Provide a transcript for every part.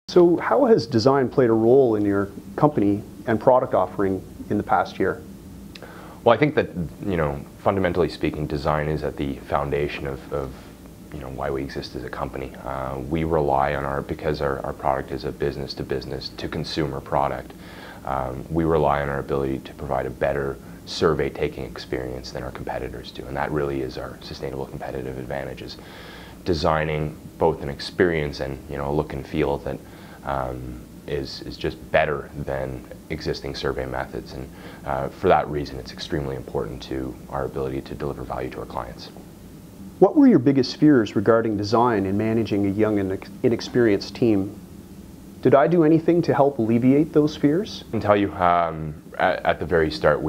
So how has design played a role in your company and product offering in the past year? Well, I think that, fundamentally speaking, design is at the foundation of why we exist as a company. We rely on because our product is a business to consumer product. We rely on our ability to provide a better survey taking experience than our competitors do, and that really is our sustainable competitive advantages. Designing both an experience and a look and feel that is just better than existing survey methods, and for that reason it's extremely important to our ability to deliver value to our clients. What were your biggest fears regarding design in managing a young and inexperienced team? Did I do anything to help alleviate those fears? I can tell you, at the very start,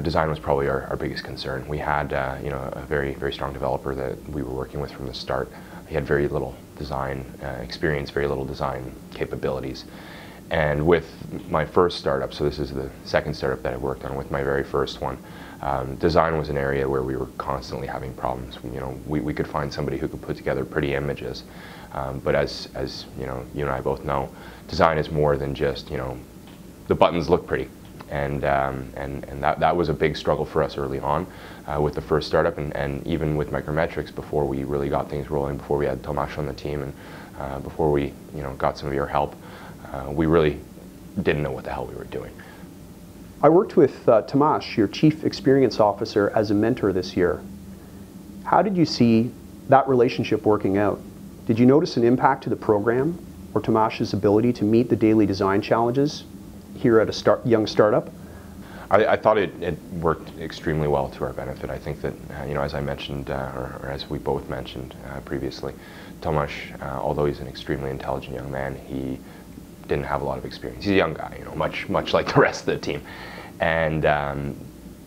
design was probably our biggest concern. We had a very strong developer that we were working with from the start. He had very little design experience, very little design capabilities. And with my first startup, so this is the second startup that I worked on, with my very first one, design was an area where we were constantly having problems. We could find somebody who could put together pretty images, but as you and I both know, design is more than just the buttons look pretty, and that was a big struggle for us early on with the first startup, and even with MicroMetrics before we really got things rolling, before we had Tomasz on the team, and before we got some of your help, we really didn't know what the hell we were doing. I worked with Tomasz, your Chief Experience Officer, as a mentor this year. How did you see that relationship working out? Did you notice an impact to the program or Tomasz's ability to meet the daily design challenges here at a young startup? I thought it worked extremely well to our benefit. I think that, as I mentioned, or as we both mentioned previously, Tomasz, although he's an extremely intelligent young man, he didn't have a lot of experience. He's a young guy, much like the rest of the team. And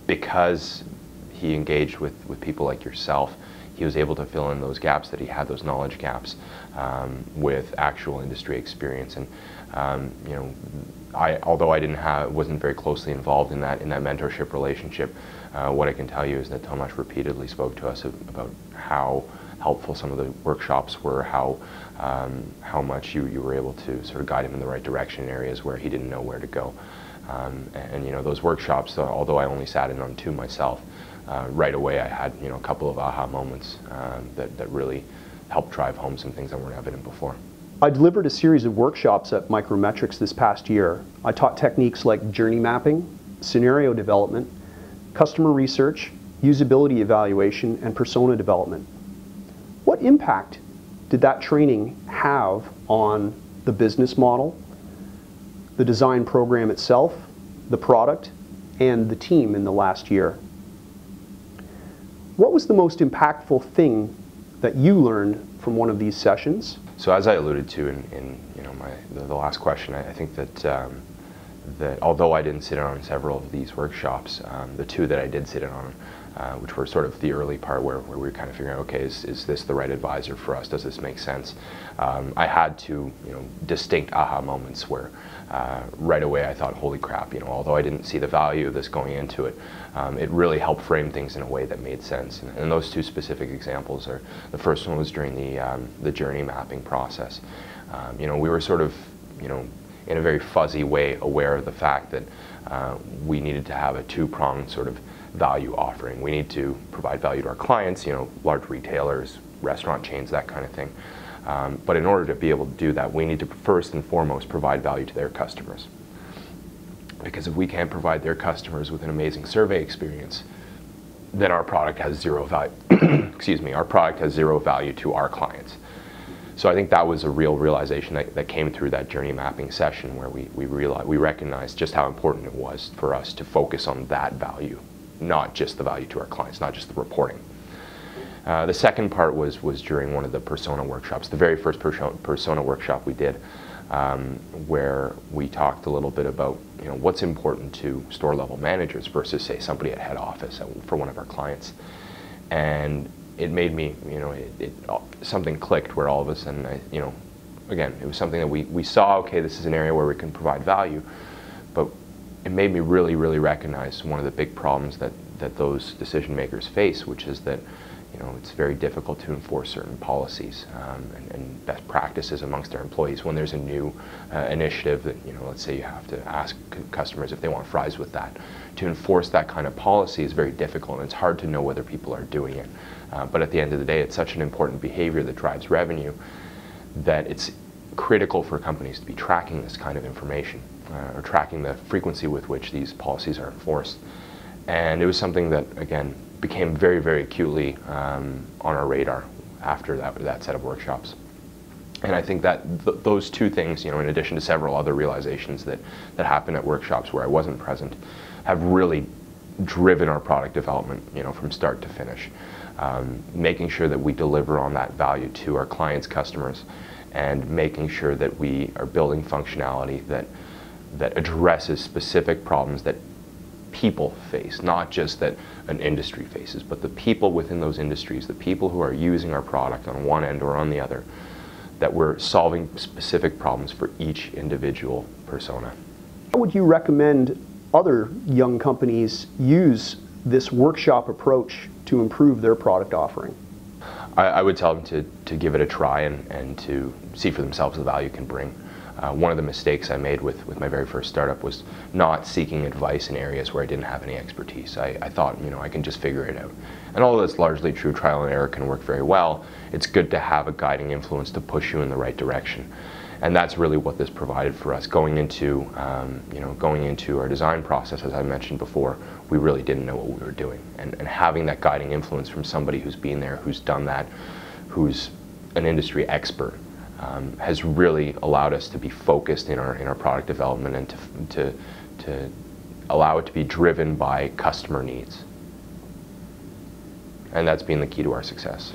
because he engaged with people like yourself, he was able to fill in those gaps that he had, those knowledge gaps, with actual industry experience. And although I wasn't very closely involved in that mentorship relationship, what I can tell you is that Tomasz repeatedly spoke to us about how helpful some of the workshops were, how much you were able to sort of guide him in the right direction in areas where he didn't know where to go. And those workshops, although I only sat in on 2 myself, right away I had a couple of aha moments that really helped drive home some things that weren't evident before. I delivered a series of workshops at MicroMetrics this past year. I taught techniques like journey mapping, scenario development, customer research, usability evaluation, and persona development. What impact did that training have on the business model, the design program itself, the product, and the team in the last year? What was the most impactful thing that you learned from one of these sessions? So as I alluded to in the last question, I think that although I didn't sit in on several of these workshops, the 2 that I did sit in on, which were sort of the early part where we were kind of figuring out, okay, is this the right advisor for us? Does this make sense? I had 2 distinct aha moments where right away I thought, holy crap, although I didn't see the value of this going into it, it really helped frame things in a way that made sense. And those 2 specific examples are, the first one was during the journey mapping process. We were sort of, in a very fuzzy way aware of the fact that we needed to have a 2-pronged sort of value offering. We need to provide value to our clients, large retailers, restaurant chains, that kind of thing. But in order to be able to do that, we need to first and foremost provide value to their customers. Because if we can't provide their customers with an amazing survey experience, then our product has 0 value. Excuse me, our product has 0 value to our clients. So I think that was a real realization that came through that journey mapping session, where we recognized just how important it was for us to focus on that value, not just the value to our clients, not just the reporting. The second part was during one of the persona workshops, the very first persona workshop we did, where we talked a little bit about what's important to store level managers versus, say, somebody at head office for one of our clients. And it made me, something clicked where all of a sudden, again, it was something that we saw, okay, this is an area where we can provide value, but it made me really recognize one of the big problems that those decision makers face, which is that it's very difficult to enforce certain policies and best practices amongst their employees when there's a new initiative that, let's say you have to ask customers if they want fries with that. To enforce that kind of policy is very difficult, and it's hard to know whether people are doing it. But at the end of the day, it's such an important behavior that drives revenue that it's critical for companies to be tracking this kind of information or tracking the frequency with which these policies are enforced. And it was something that, again, became very, very acutely on our radar after that set of workshops. And I think that those two things, in addition to several other realizations that happened at workshops where I wasn't present, have really driven our product development, from start to finish. Making sure that we deliver on that value to our clients' customers, and making sure that we are building functionality that addresses specific problems that people face, not just that an industry faces, but the people within those industries, the people who are using our product on one end or on the other, that we're solving specific problems for each individual persona. How would you recommend other young companies use this workshop approach to improve their product offering? I would tell them to give it a try and to see for themselves the value it can bring. One of the mistakes I made with my very first startup was not seeking advice in areas where I didn't have any expertise. I thought, I can just figure it out. And although that's largely true, trial and error can work very well, it's good to have a guiding influence to push you in the right direction. And that's really what this provided for us. Going into our design process, as I mentioned before, we really didn't know what we were doing. And having that guiding influence from somebody who's been there, who's done that, who's an industry expert, has really allowed us to be focused in our product development and to allow it to be driven by customer needs. And that's been the key to our success.